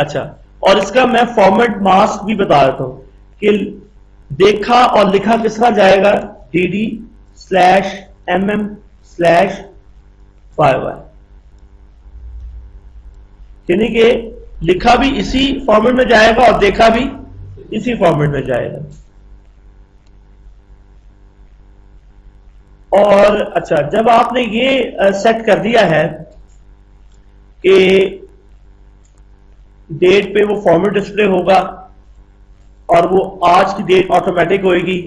अच्छा, और इसका मैं फॉर्मेट मास्क भी बता देता हूं कि देखा और लिखा किस तरह जाएगा, dd/mm/yy, यानी कि लिखा भी इसी फॉर्मेट में जाएगा और देखा भी इसी फॉर्मेट में जाएगा। और अच्छा, जब आपने ये सेट कर दिया है कि डेट पे वो फॉर्मेट डिस्प्ले होगा और वो आज की डेट ऑटोमेटिक होगी,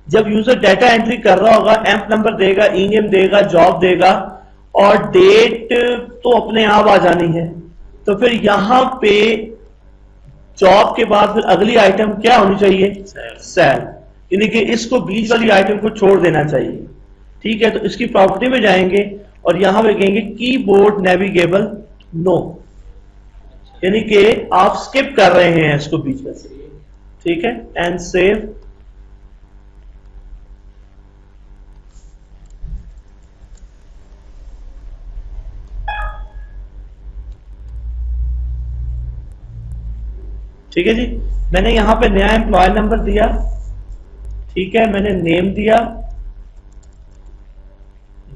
जब यूजर डाटा एंट्री कर रहा होगा एम्प नंबर देगा, ई नेम देगा, जॉब देगा और डेट तो अपने आप आ जानी है। तो फिर यहां पे जॉब के बाद फिर अगली आइटम क्या होनी चाहिए, सेल, यानी कि इसको बीच वाली आइटम को छोड़ देना चाहिए। ठीक है, तो इसकी प्रॉपर्टी में जाएंगे और यहां पे कहेंगे कीबोर्ड नेविगेबल नो, यानी कि आप स्किप कर रहे हैं इसको बीच में से। ठीक है, एंड सेव। ठीक है जी, मैंने यहां पे नया एम्प्लॉय नंबर दिया। ठीक है, मैंने नेम दिया,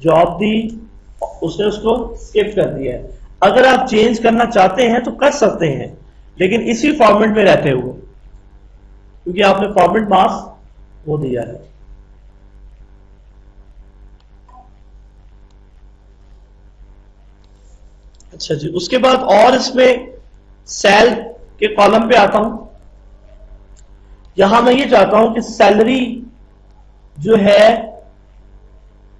जॉब दी, उसने उसको स्किप कर दिया है। अगर आप चेंज करना चाहते हैं तो कर सकते हैं, लेकिन इसी फॉर्मेट में रहते हुए, क्योंकि आपने फॉर्मेट मास्क वो दिया है। अच्छा जी, उसके बाद और इसमें सेल के कॉलम पे आता हूं। यहां मैं ये चाहता हूं कि सैलरी जो है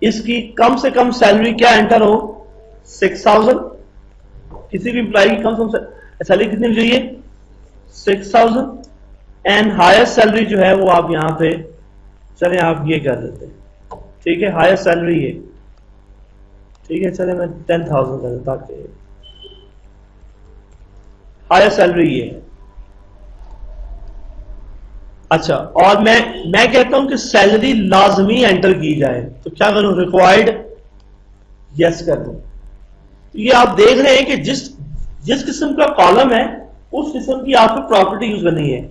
इसकी कम से कम सैलरी क्या एंटर हो, 6000। किसी भी एम्प्लॉय की कम से कम सैलरी कितनी चाहिए, 6000। एंड हायर सैलरी जो है वो आप यहां पे, चले आप ये कर देते हैं। ठीक है, हायर सैलरी है। ठीक है, चले मैं 10,000 कर देता ताकि हायर सैलरी ये है। अच्छा, और मैं कहता हूं कि सैलरी लाजमी एंटर की जाए, तो क्या करूं, रिक्वायर्ड यस कर दूं। तो ये आप देख रहे हैं कि जिस किस्म का कॉलम है उस किस्म की आपको प्रॉपर्टी यूज करनी है,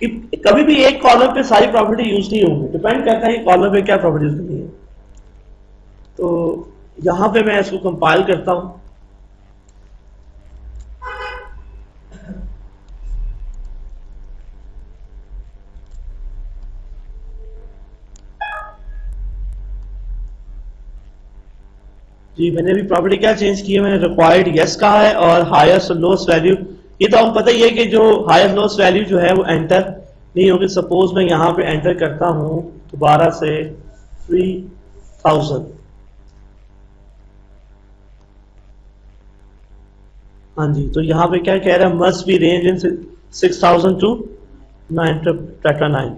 कि कभी भी एक कॉलम पे सारी प्रॉपर्टी यूज नहीं होगी, डिपेंड करता है कि कॉलम पे क्या प्रॉपर्टी यूज करनी है। तो यहां पे मैं इसको कंपाइल करता हूं। जी, मैंने भी प्रॉपर्टी क्या चेंज की है, मैंने रिक्वायर्ड यस कहा है और हाईएस्ट लोएस्ट वैल्यू, ये तो आपको पता ही है कि जो हाईएस्ट लोएस्ट वैल्यू जो है वो एंटर नहीं होगी। सपोज मैं यहां पे एंटर करता हूं दोबारा से 3000। हाँ जी, तो यहां पे क्या कह रहा है, must be range in 6000 to 9.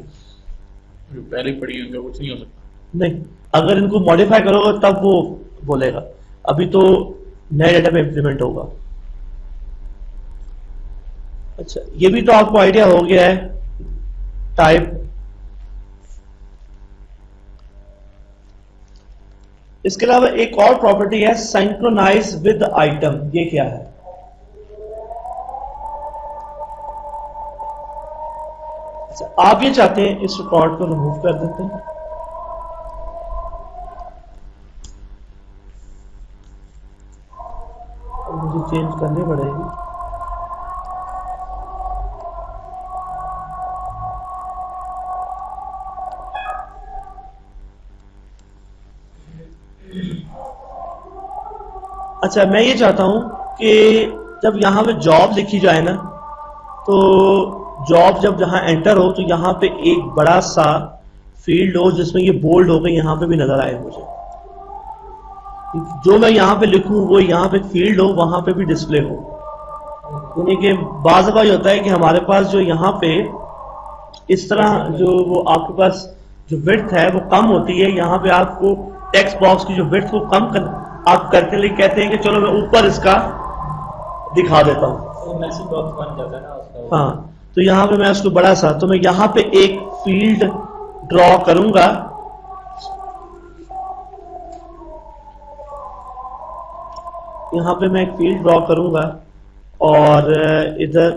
पहले पढ़ी है, उनका कुछ नहीं हो सकता। नहीं, अगर इनको मॉडिफाई करोगे तब वो बोलेगा, अभी तो नए डेटा में इंप्लीमेंट होगा। अच्छा, ये भी तो आपको आइडिया हो गया है, टाइप। इसके अलावा एक और प्रॉपर्टी है सिंक्रोनाइज विद आइटम। ये क्या है, अच्छा, आप ये चाहते हैं इस रिकॉर्ड को रिमूव कर देते हैं। मुझे चेंज करनी पड़ेगी। अच्छा, मैं ये चाहता हूं कि जब यहां पे जॉब लिखी जाए ना, तो जॉब जब जहां एंटर हो तो यहां पे एक बड़ा सा फील्ड हो जिसमें ये बोल्ड हो गई, यहां पे भी नजर आए मुझे। जो मैं यहां पे लिखूं वो यहां पे फील्ड हो, वहां पे भी डिस्प्ले हो। यानी कि बाज़ दफा ये होता है कि हमारे पास जो यहाँ पे इस तरह जो वो आपके पास जो विड्थ है वो कम होती है, यहाँ पे आपको टेक्स्ट बॉक्स की जो विड्थ को कम आप करते लिए कहते हैं कि चलो मैं ऊपर इसका दिखा देता हूँ, मैसेज बॉक्स बन जाता है ना उसका। हाँ, तो यहाँ पे मैं उसको बड़ा सा, तो मैं यहाँ पे एक फील्ड ड्रॉ करूंगा। यहाँ पे मैं एक फील्ड ड्रॉ करूंगा और इधर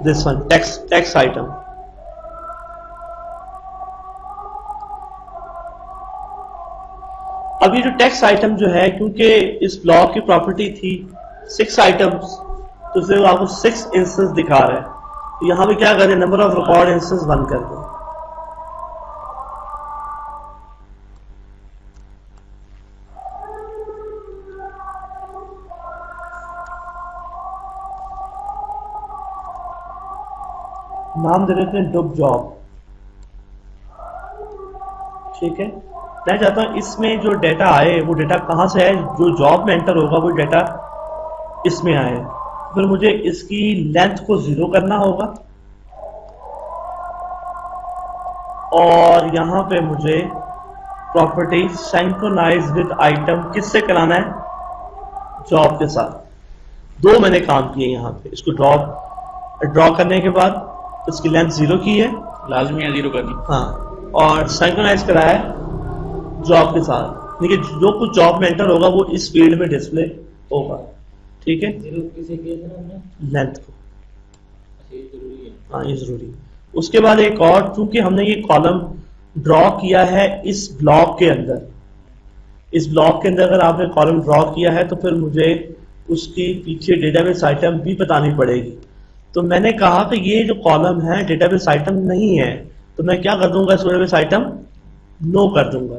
दिस वन टेक्स्ट आइटम। अब ये जो टेक्स्ट आइटम जो है, क्योंकि इस ब्लॉक की प्रॉपर्टी थी 6 आइटम्स, तो फिर आपको 6 इंस्टेंस दिखा रहा है। तो यहां पे क्या करें, नंबर ऑफ रिकॉर्ड इंस्टेंस 1 कर दें। नाम दे देते हैं डुब जॉब। ठीक है, मैं चाहता हूं इसमें जो डेटा आए वो डेटा कहां से आए, जो जॉब में एंटर होगा वो डेटा इसमें आए। फिर मुझे इसकी लेंथ को 0 करना होगा और यहां पे मुझे प्रॉपर्टी सिंक्रोनाइज विद आइटम किससे कराना है, जॉब के साथ। 2 मैंने काम किए यहां पे। इसको ड्रॉ करने के बाद इसकी लेंथ 0 की है, लाजमी है 0 करनी। हाँ, और सिंक्रोनाइज कराया है जॉब के साथ। देखिए जो कुछ जॉब में एंटर होगा वो इस फील्ड में डिस्प्ले होगा। ठीक है, जीरो किसे किया था हमने? लेंथ को। अच्छा, ये जरूरी है। हाँ, ये जरूरी है। उसके बाद एक और, चूंकि हमने ये कॉलम ड्रॉ किया है इस ब्लॉक के अंदर, इस ब्लॉक के अंदर अगर आपने कॉलम ड्रॉ किया है तो फिर मुझे उसकी पीछे डेटाबेस आइटम भी बतानी पड़ेगी। तो मैंने कहा कि ये जो कॉलम है डेटाबेस आइटम नहीं है, तो मैं क्या कर दूंगा, इस डेटाबेस आइटम नो कर दूंगा,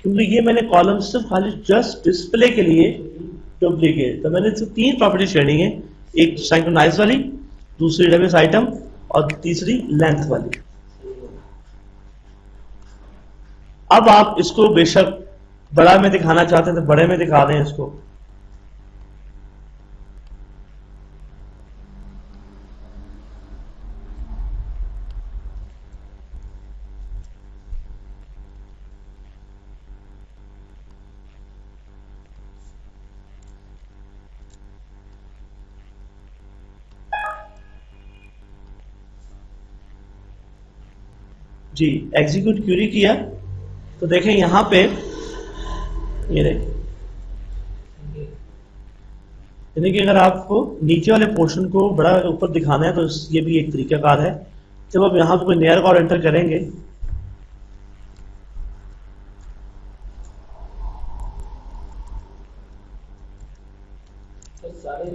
क्योंकि ये मैंने कॉलम सिर्फ खाली जस्ट डिस्प्ले के लिए डुप्लीकेट। तो मैंने सिर्फ 3 प्रॉपर्टी छेड़ी है, एक सिंक्रोनाइज वाली, दूसरी डेटाबेस आइटम और तीसरी लेंथ वाली। अब आप इसको बेशक बड़ा में दिखाना चाहते हैं तो बड़े में दिखा दें इसको। जी, एग्जीक्यूट क्यूरी किया तो देखें यहां पे, ये देखें, यानी कि अगर आपको नीचे वाले पोर्शन को बड़ा ऊपर दिखाना है तो ये भी एक तरीकाकार है। जब आप यहां पे कोई नया रिकॉर्ड एंटर करेंगे तो सारे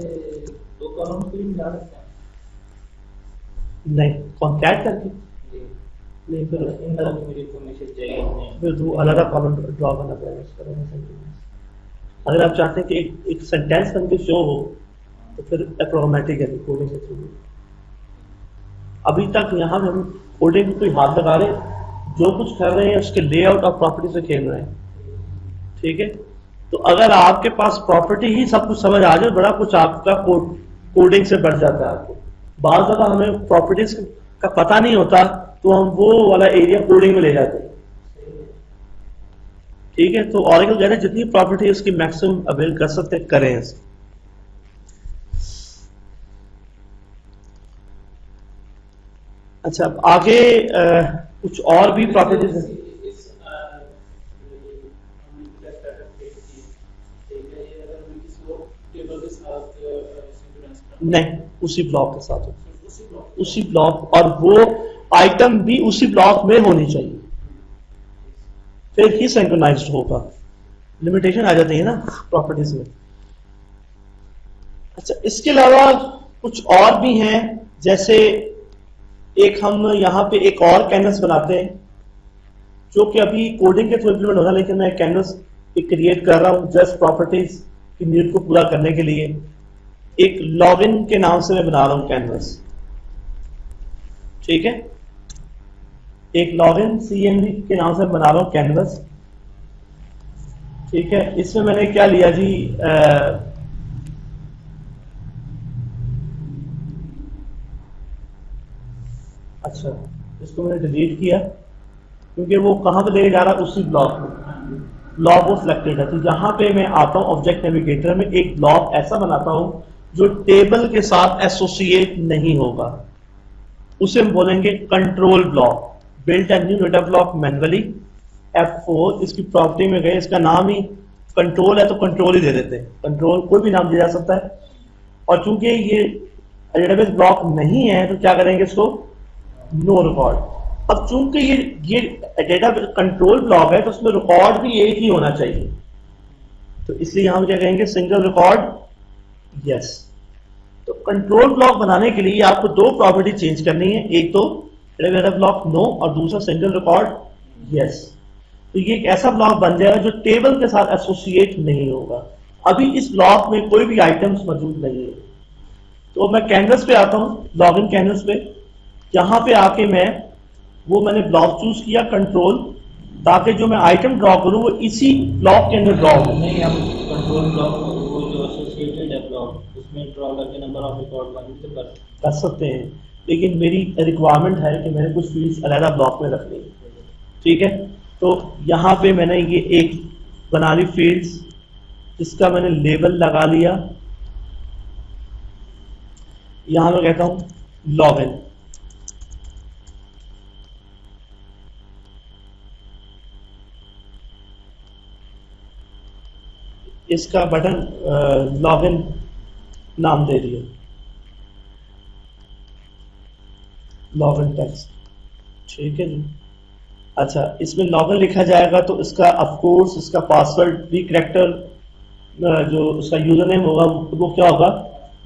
2 कॉलम को भी मिला सकते हैं। नहीं, कॉन्कैट करके जी। नहीं, फिर इन दोनों में मेरी इंफॉर्मेशन चाहिए नहीं। फिर दो अलग कॉलम ड्रॉ करना पड़ेगा इस तरह से। अगर आप चाहते हैं कि एक सेंटेंस करके शो हो तो फिर अप्रोग्रामेटिक है कोडिंग के थ्रू। अभी तक यहाँ पे हम कोडिंग कोई हाथ लगा रहे, जो कुछ कर रहे हैं उसके लेआउट और प्रॉपर्टी से खेल रहे हैं। ठीक है, तो अगर आपके पास प्रॉपर्टी ही सब कुछ समझ आ जाए, बड़ा कुछ आपका कोडिंग से बढ़ जाता है। आपको बहुत ज्यादा हमें प्रॉपर्टीज का पता नहीं होता तो हम वो वाला एरिया कोडिंग में ले जाते हैं। ठीक है, तो ऑरेकल कह रहे हैं जितनी प्रॉपर्टी है उसकी मैक्सिमम अवेल कर सकते करें इसको। अच्छा, अब आगे कुछ और भी प्रॉपर्टीज हैं। नहीं, उसी ब्लॉक के साथ होगा, उसी ब्लॉक, और वो आइटम भी उसी ब्लॉक में होनी चाहिए, फिर ही सिंक्रोनाइज्ड होगा। लिमिटेशन आ जाती है ना प्रॉपर्टीज में। अच्छा, इसके अलावा कुछ और भी हैं, जैसे एक हम यहाँ पे एक और कैनवस बनाते हैं जो कि अभी कोडिंग के थ्रू इम्प्लीमेंट होगा, लेकिन मैं कैनवस क्रिएट कर रहा हूँ जस्ट प्रॉपर्टीज की नीड को पूरा करने के लिए। एक लॉगिन के नाम से मैं बना रहा हूँ कैनवस। ठीक है, एक लॉगिन CMD के नाम से बना रहा हूँ कैनवस। ठीक है, इसमें मैंने क्या लिया जी, अच्छा, इसको मैंने डिलीट किया क्योंकि वो कहाँ पे ले जा रहा है, उसी ब्लॉक में। ब्लॉक वो सिलेक्टेड है, तो यहाँ पे मैं आता हूँ ऑब्जेक्ट नेविगेटर में, एक ब्लॉक ऐसा बनाता हूँ जो टेबल के साथ एसोसिएट नहीं होगा, उसे हम बोलेंगे control block. Built and new data block manually, F4, इसकी प्रॉपर्टी में गए, इसका नाम ही कंट्रोल है तो कंट्रोल ही दे देते हैं। कंट्रोल कोई भी नाम दिया जा सकता है, और चूंकि ये डेटाबेस ब्लॉक नहीं है तो क्या करेंगे इसको, नो रिकॉर्ड। अब चूंकि ये डेटा कंट्रोल ब्लॉक है तो उसमें रिकॉर्ड भी एक ही होना चाहिए, तो इसलिए यहां क्या कहेंगे, सिंगल रिकॉर्ड यस। तो कंट्रोल ब्लॉक बनाने के लिए आपको दो प्रॉपर्टी चेंज करनी है, एक तो डेटा ब्लॉक नो और दूसरा सिंगल रिकॉर्ड यस। तो ये एक ऐसा ब्लॉक बन जाएगा जो टेबल के साथ एसोसिएट नहीं होगा। अभी इस ब्लॉक में कोई भी आइटम्स मौजूद नहीं है। तो मैं कैनवस पे आता हूँ, लॉगिन कैनवस पे, यहाँ पे आके मैंने ब्लॉक चूज किया कंट्रोल, ताकि जो मैं आइटम ड्रॉ करूँ वो इसी ब्लॉक के अंदर ड्रॉ हो। नहीं, हम कंट्रोल ब्लॉक वो जो एसोसिएटेड है ब्लॉक उसमें ड्रॉ करके नंबर ऑफ रिकॉर्ड वन तो कर सकते हैं, लेकिन मेरी रिक्वायरमेंट है कि मैंने कुछ फील्ड्स अलग ब्लॉक में रखनी है, ठीक है। तो यहाँ पे मैंने ये एक बना ली फील्ड्स, इसका मैंने लेबल लगा लिया, यहां मैं कहता हूं लॉगिन। इसका बटन लॉगिन नाम दे दिया, लॉगिन टेक्स्ट, ठीक है जी। अच्छा, इसमें लॉगिन लिखा जाएगा तो इसका ऑफ कोर्स इसका पासवर्ड भी करैक्टर, जो उसका यूजर नेम होगा वो क्या होगा,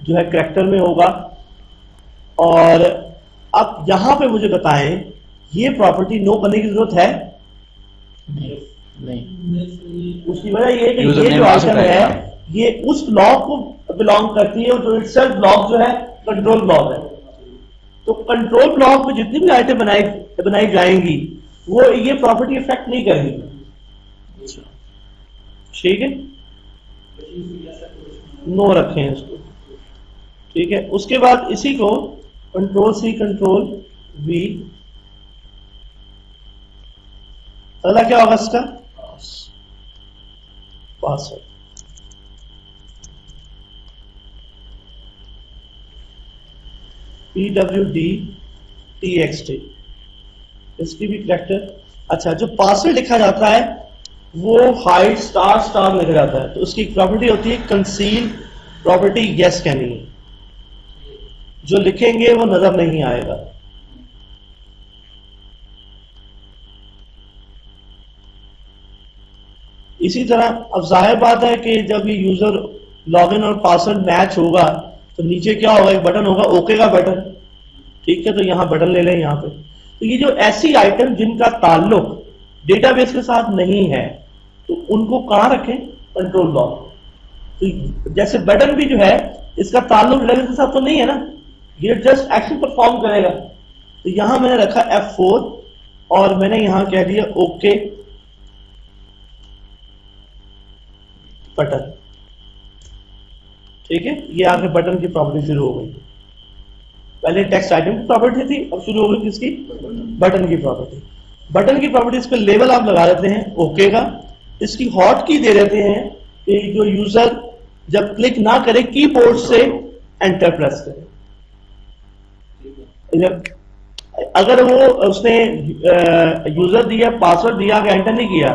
जो है करैक्टर में होगा। और अब यहां पे मुझे बताएं, ये प्रॉपर्टी नो करने की जरूरत है? नहीं, उसकी वजह ये है कि User ये name जो आ आइटम सकता है। है ये उस ब्लॉक को बिलोंग करती है जो इटसेल्फ ब्लॉक जो है कंट्रोल ब्लॉक है। तो कंट्रोल ब्लॉक में जितनी भी आइटम बनाई जाएंगी वो ये प्रॉपर्टी इफेक्ट नहीं करेगी, ठीक है। नो रखें इसको, ठीक है। उसके बाद इसी को कंट्रोल सी कंट्रोल वी, अगला क्या होगा इसका, पासवर्ड। PWD इसकी भी करैक्टर। अच्छा, जो पासवर्ड लिखा जाता है वो हाइड स्टार स्टार लिखा जाता है, तो उसकी एक प्रॉपर्टी होती है कंसील प्रॉपर्टी यस कहनी है, जो लिखेंगे वो नजर नहीं आएगा। इसी तरह अब जाहिर बात है कि जब ये यूजर लॉगिन और पासवर्ड मैच होगा तो नीचे क्या होगा, एक बटन होगा, ओके का बटन, ठीक है। तो यहां बटन ले लें यहाँ पे। तो ये जो ऐसी आइटम जिनका ताल्लुक डेटाबेस के साथ नहीं है तो उनको कहां रखें, कंट्रोल ब्लॉक। तो जैसे बटन भी जो है इसका ताल्लुक डेटाबेस के साथ तो नहीं है ना, ये जस्ट एक्शन परफॉर्म करेगा। तो यहां मैंने रखा F4 और मैंने यहां कह दिया ओके बटन, ठीक है। ये आगे बटन की प्रॉपर्टी शुरू हो गई। पहले टेक्स्ट आइटम की प्रॉपर्टी थी, अब शुरू हो गई किसकी, बटन की प्रॉपर्टी। बटन की प्रॉपर्टी, इस पे लेबल आप लगा देते हैं ओके का। इसकी हॉट की दे देते हैं कि जो यूजर जब क्लिक ना करे कीबोर्ड से एंटर प्रेस करे। अगर वो उसने यूजर दिया, पासवर्ड दिया, एंटर नहीं किया